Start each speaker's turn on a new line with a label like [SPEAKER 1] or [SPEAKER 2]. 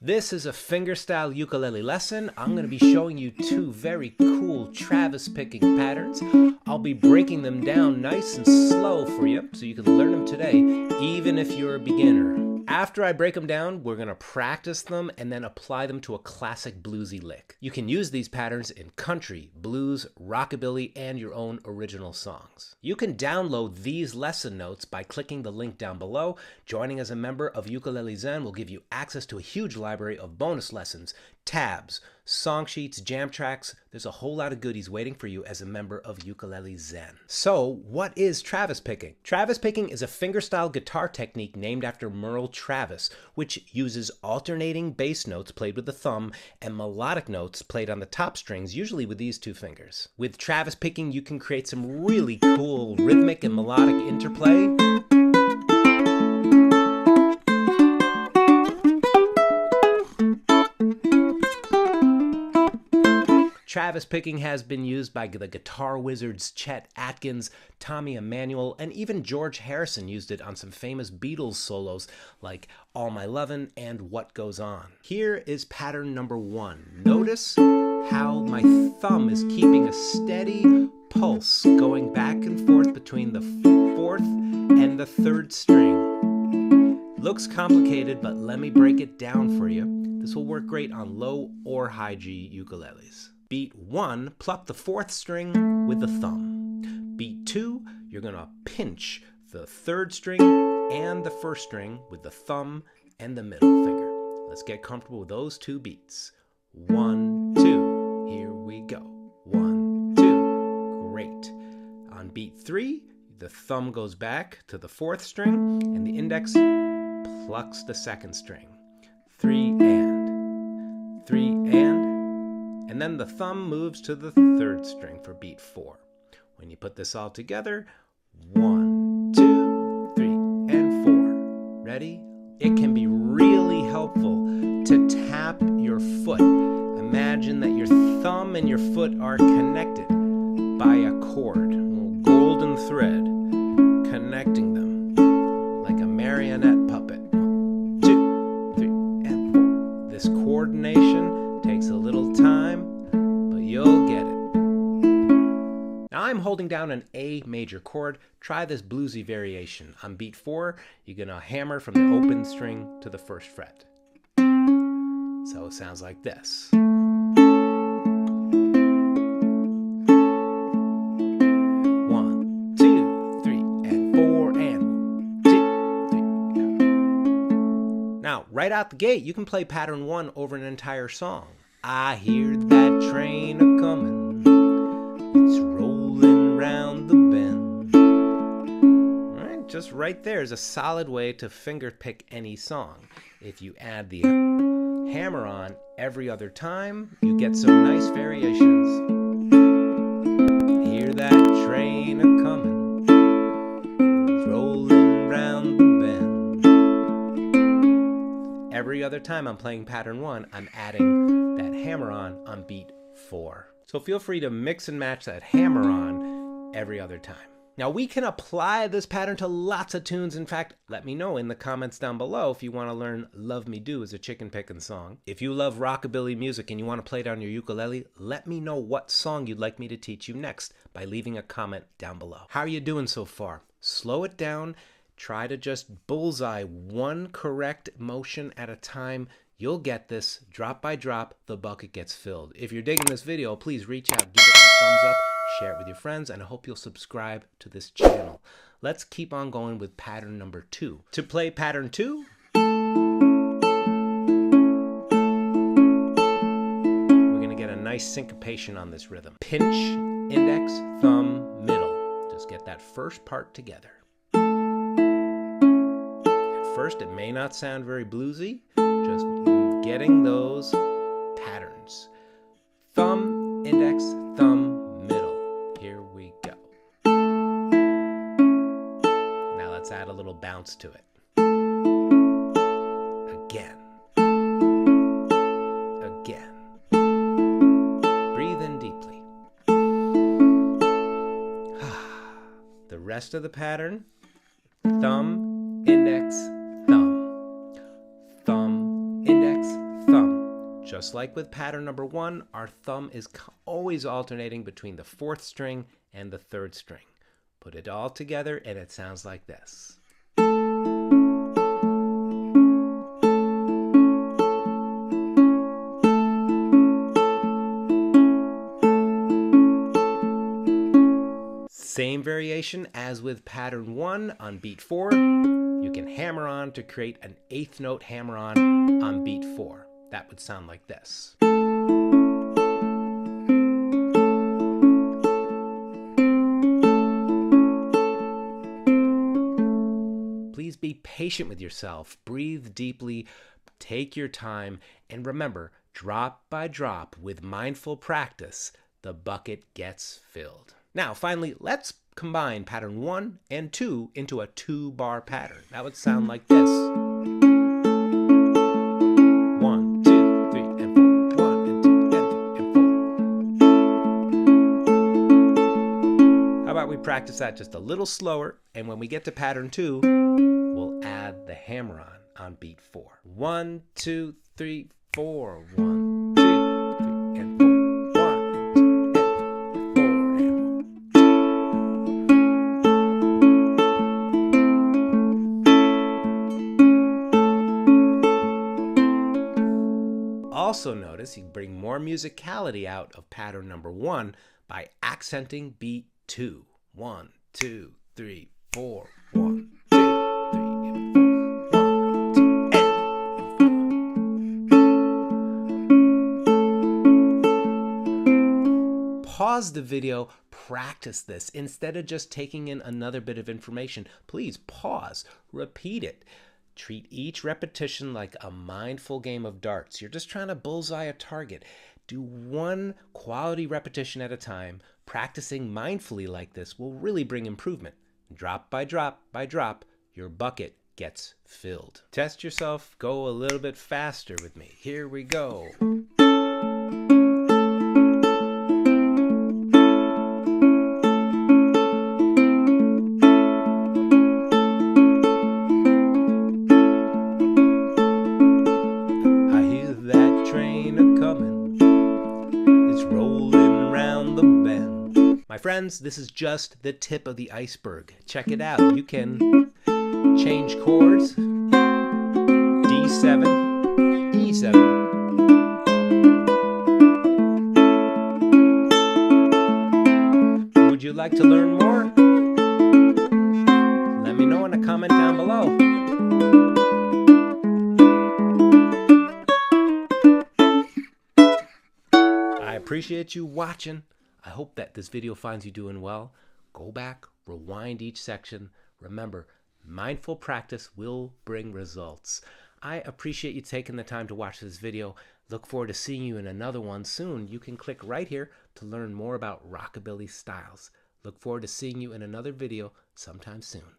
[SPEAKER 1] This is a fingerstyle ukulele lesson. I'm going to be showing you two very cool Travis picking patterns. I'll be breaking them down nice and slow for you so you can learn them today, even if you're a beginner. After I break them down, we're going to practice them and then apply them to a classic bluesy lick. You can use these patterns in country, blues, rockabilly, and your own original songs. You can download these lesson notes by clicking the link down below. Joining as a member of Ukulele Zen will give you access to a huge library of bonus lessons, tabs, song sheets, jam tracks. There's a whole lot of goodies waiting for you as a member of Ukulele Zen. So, what is Travis picking? Travis picking is a fingerstyle guitar technique named after Merle Travis, which uses alternating bass notes played with the thumb and melodic notes played on the top strings, usually with these two fingers. With Travis picking, you can create some really cool rhythmic and melodic interplay. Travis picking has been used by the guitar wizards Chet Atkins, Tommy Emmanuel, and even George Harrison used it on some famous Beatles solos like All My Lovin' and What Goes On. Here is pattern number 1. Notice how my thumb is keeping a steady pulse going back and forth between the 4th and the 3rd string. Looks complicated, but let me break it down for you. This will work great on low or high G ukuleles. Beat 1, pluck the 4th string with the thumb. Beat 2, you're going to pinch the 3rd string and the 1st string with the thumb and the middle finger. Let's get comfortable with those 2 beats. 1, 2, here we go. 1, 2, great. On beat 3, the thumb goes back to the 4th string and the index plucks the 2nd string. 3 and, 3 and then the thumb moves to the 3rd string for beat 4. When you put this all together, 1, 2, 3, and 4. Ready? It can be really helpful to tap your foot. Imagine that your thumb and your foot are connected by a cord, a little golden thread, connecting them like a marionette puppet. 1, 2, 3, and 4. This coordination takes a little time, but you'll get it. Now I'm holding down an A major chord. Try this bluesy variation. On beat 4, you're going to hammer from the open string to the 1st fret. So it sounds like this. 1, 2, 3, and 4, and 1, 2, 3. Now, right out the gate, you can play pattern 1 over an entire song. I hear that train a-comin', it's rollin' round the bend. All right, just right there is a solid way to finger pick any song. If you add the hammer on every other time, you get some nice variations. Hear that train a-comin', it's rollin' round the bend. Every other time I'm playing pattern 1, I'm adding that hammer on beat 4. So feel free to mix and match that hammer on every other time. Now we can apply this pattern to lots of tunes. In fact, let me know in the comments down below if you want to learn Love Me Do as a chicken pickin' song. If you love rockabilly music and you want to play it on your ukulele, let me know what song you'd like me to teach you next by leaving a comment down below. How are you doing so far? Slow it down. Try to just bullseye one correct motion at a time. You'll get this. Drop by drop, the bucket gets filled. If you're digging this video, please reach out, give it a thumbs up, share it with your friends, and I hope you'll subscribe to this channel. Let's keep on going with pattern number 2. To play pattern 2, we're going to get a nice syncopation on this rhythm. Pinch, index, thumb, middle. Just get that first part together. At first, it may not sound very bluesy. Just getting those patterns. Thumb, index, thumb, middle. Here we go. Now let's add a little bounce to it. Again. Again. Breathe in deeply. The rest of the pattern. Thumb, index, thumb. Thumb, index, Just like with pattern number 1, our thumb is always alternating between the 4th string and the 3rd string. Put it all together and it sounds like this. Same variation as with pattern 1 on beat 4. You can hammer on to create an 8th note hammer-on on beat 4. That would sound like this. Please be patient with yourself. Breathe deeply, take your time, and remember, drop by drop, with mindful practice, the bucket gets filled. Now, finally, let's combine pattern 1 and 2 into a 2-bar pattern. That would sound like this. 1, 2, 3, and 4. 1 and 2 and 3 and 4. How about we practice that just a little slower, and when we get to pattern 2, we'll add the hammer-on beat 4. 1, 2, 3, 4. 1, 2, 3, and 4. Also notice you can bring more musicality out of pattern number 1 by accenting beat 2. 1, 2, 3, 4. 1, 2, 3, and 4. 1, 2, and 4. Pause the video, practice this. Instead of just taking in another bit of information, please pause, repeat it. Treat each repetition like a mindful game of darts. You're just trying to bullseye a target. Do one quality repetition at a time. Practicing mindfully like this will really bring improvement. Drop by drop by drop, your bucket gets filled. Test yourself. Go a little bit faster with me. Here we go. My friends, this is just the tip of the iceberg. Check it out. You can change chords. D7, E7. Would you like to learn more? Let me know in a comment down below. I appreciate you watching. I hope that this video finds you doing well. Go back, rewind each section. Remember, mindful practice will bring results. I appreciate you taking the time to watch this video. Look forward to seeing you in another one soon. You can click right here to learn more about rockabilly styles. Look forward to seeing you in another video sometime soon.